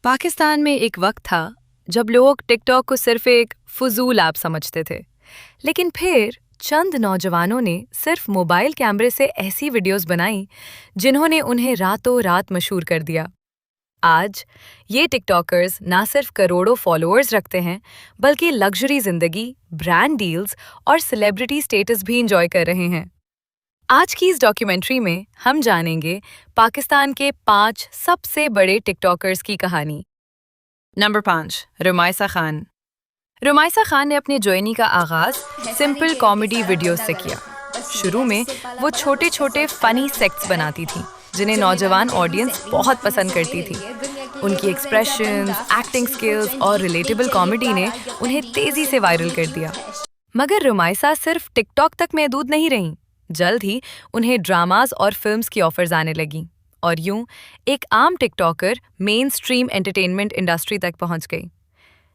पाकिस्तान में एक वक्त था जब लोग टिकटॉक को सिर्फ एक फजूल ऐप समझते थे, लेकिन फिर चंद नौजवानों ने सिर्फ मोबाइल कैमरे से ऐसी वीडियोस बनाई जिन्होंने उन्हें रातों रात मशहूर कर दिया। आज ये टिकटॉकर्स ना सिर्फ करोड़ों फॉलोअर्स रखते हैं, बल्कि लग्जरी जिंदगी, ब्रांड डील्स और सेलिब्रिटी स्टेटस भी इंजॉय कर रहे हैं। आज की इस डॉक्यूमेंट्री में हम जानेंगे पाकिस्तान के 5 सबसे बड़े टिकटॉकर्स की कहानी। नंबर 5, रुमाइसा खान। रुमाइसा खान ने अपनी जर्नी का आगाज सिंपल कॉमेडी वीडियोस से किया। शुरू में वो छोटे छोटे फनी सेक्ट्स बनाती थी जिन्हें नौजवान ऑडियंस बहुत पसंद करती थी। उनकी एक्सप्रेशंस, एक्टिंग स्किल्स और रिलेटेबल कॉमेडी ने उन्हें तेजी से वायरल कर दिया। मगर रुमाइसा सिर्फ टिकटॉक तक महदूद नहीं रहीं। जल्द ही उन्हें ड्रामाज और फिल्म्स की ऑफर्स आने लगीं और यूं एक आम TikToker main stream entertainment industry तक पहुंच गई।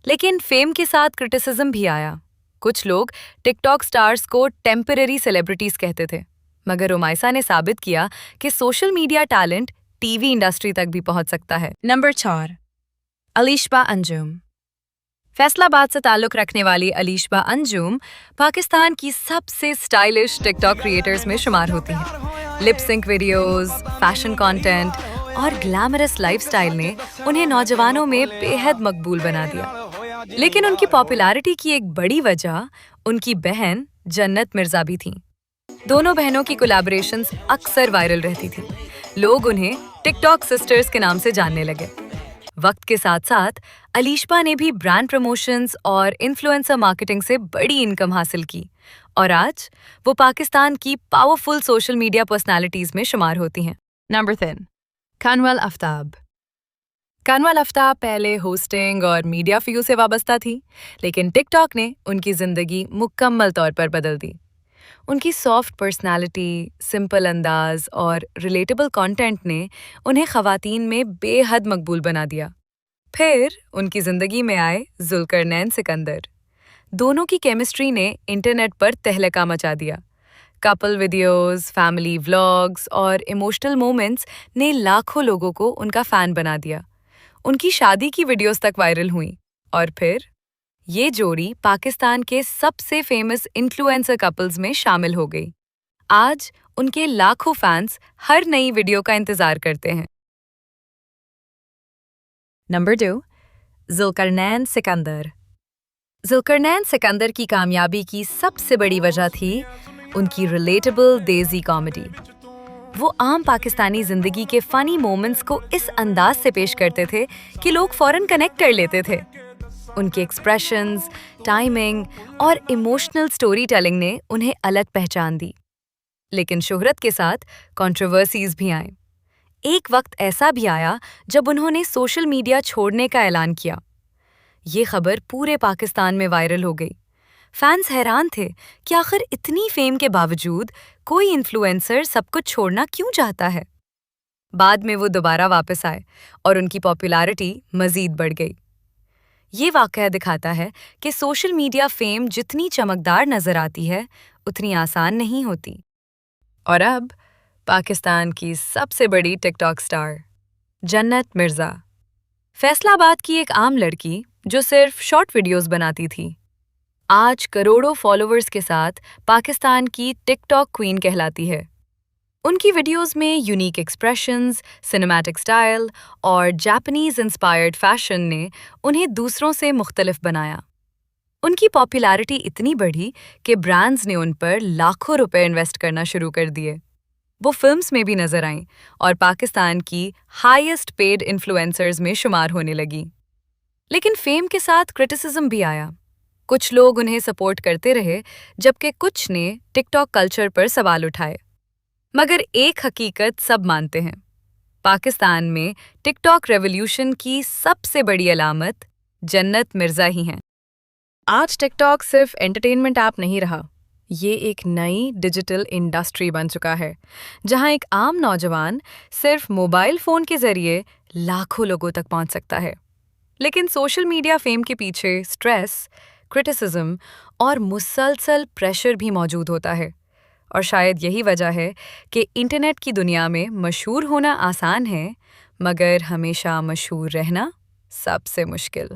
लेकिन फेम के साथ क्रिटिसिज्म भी आया। कुछ लोग टिकटॉक स्टार्स को टेम्पररी सेलिब्रिटीज कहते थे, मगर रुमाइसा ने साबित किया कि social media talent TV industry तक भी पहुंच सकता है। नंबर 4, अलीशबा अंजुम। फैसलाबाद से ताल्लुक रखने वाली अलीशबा अंजुम पाकिस्तान की सबसे स्टाइलिश टिकटॉक क्रिएटर्स में शुमार होती हैं। Lip sync videos, fashion content और ग्लैमरस लाइफस्टाइल ने उन्हें नौजवानों में बेहद मकबूल बना दिया। लेकिन उनकी पॉपुलैरिटी की एक बड़ी वजह उनकी बहन जन्नत मिर्जा भी थी। दोनों बहनों की कोलैबोरेशंस अक्सर वायरल रहती थी। लोग उन्हें टिकटॉक सिस्टर्स के नाम से जानने लगे। वक्त के साथ साथ अलीशबा ने भी ब्रांड प्रमोशंस और इन्फ्लुएंसर मार्केटिंग से बड़ी इनकम हासिल की और आज वो पाकिस्तान की पावरफुल सोशल मीडिया पर्सनालिटीज में शुमार होती हैं। नंबर 3, कानवल आफ्ताब। कानवल आफ्ताब पहले होस्टिंग और मीडिया फिगर से वाबस्ता थी, लेकिन टिकटॉक ने उनकी जिंदगी मुकम्मल तौर पर बदल दी। उनकी सॉफ्ट पर्सनालिटी, सिंपल अंदाज और रिलेटेबल कंटेंट ने उन्हें ख़वातीन में बेहद मकबूल बना दिया। फिर उनकी ज़िंदगी में आए ज़ुल्करनैन सिकंदर। दोनों की केमिस्ट्री ने इंटरनेट पर तहलका मचा दिया। कपल वीडियोस, फैमिली व्लॉग्स और इमोशनल मोमेंट्स ने लाखों लोगों को उनका फ़ैन बना दिया। उनकी शादी की वीडियोस तक वायरल हुई और फिर ये जोड़ी पाकिस्तान के सबसे फेमस इन्फ्लुएंसर कपल्स में शामिल हो गई। आज उनके लाखों फैंस हर नई वीडियो का इंतजार करते हैं। नंबर 2, ज़ुल्करनैन सिकंदर। ज़ुल्करनैन सिकंदर की कामयाबी की सबसे बड़ी वजह थी उनकी रिलेटेबल देसी कॉमेडी। वो आम पाकिस्तानी जिंदगी के फनी मोमेंट्स को इस अंदाज से पेश करते थे कि लोग फौरन कनेक्ट कर लेते थे। उनके एक्सप्रेशंस, टाइमिंग और इमोशनल स्टोरी टेलिंग ने उन्हें अलग पहचान दी। लेकिन शोहरत के साथ कंट्रोवर्सीज भी आए। एक वक्त ऐसा भी आया जब उन्होंने सोशल मीडिया छोड़ने का ऐलान किया। ये खबर पूरे पाकिस्तान में वायरल हो गई। फैंस हैरान थे कि आखिर इतनी फेम के बावजूद कोई इन्फ्लुएंसर सब कुछ छोड़ना क्यों चाहता है। बाद में वो दोबारा वापस आए और उनकी पॉपुलैरिटी मजीद बढ़ गई। ये वाकया दिखाता है कि सोशल मीडिया फेम जितनी चमकदार नजर आती है, उतनी आसान नहीं होती। और अब पाकिस्तान की सबसे बड़ी टिकटॉक स्टार जन्नत मिर्जा। फैसलाबाद की एक आम लड़की जो सिर्फ शॉर्ट वीडियोस बनाती थी, आज करोड़ों फॉलोअर्स के साथ पाकिस्तान की टिकटॉक क्वीन कहलाती है। उनकी वीडियोस में यूनिक एक्सप्रेशंस, सिनेमैटिक स्टाइल और जापानीज इंस्पायर्ड फैशन ने उन्हें दूसरों से मुख्तलिफ बनाया। उनकी पॉपुलैरिटी इतनी बढ़ी कि ब्रांड्स ने उन पर लाखों रुपए इन्वेस्ट करना शुरू कर दिए। वो फिल्म्स में भी नजर आईं और पाकिस्तान की हाईएस्ट पेड इन्फ्लुएंसर्स में शुमार होने लगी। लेकिन फेम के साथ क्रिटिसिज्म भी आया। कुछ लोग उन्हें सपोर्ट करते रहे, जबकि कुछ ने टिकटॉक कल्चर पर सवाल उठाए। मगर एक हकीकत सब मानते हैं, पाकिस्तान में टिकटॉक रेवोल्यूशन की सबसे बड़ी अलामत जन्नत मिर्जा ही हैं। आज टिकटॉक सिर्फ एंटरटेनमेंट ऐप नहीं रहा, ये एक नई डिजिटल इंडस्ट्री बन चुका है, जहां एक आम नौजवान सिर्फ मोबाइल फ़ोन के जरिए लाखों लोगों तक पहुंच सकता है। लेकिन सोशल मीडिया फेम के पीछे स्ट्रेस, क्रिटिसिज्म और मुसलसल प्रेशर भी मौजूद होता है। और शायद यही वजह है कि इंटरनेट की दुनिया में मशहूर होना आसान है, मगर हमेशा मशहूर रहना سب سے مشکل۔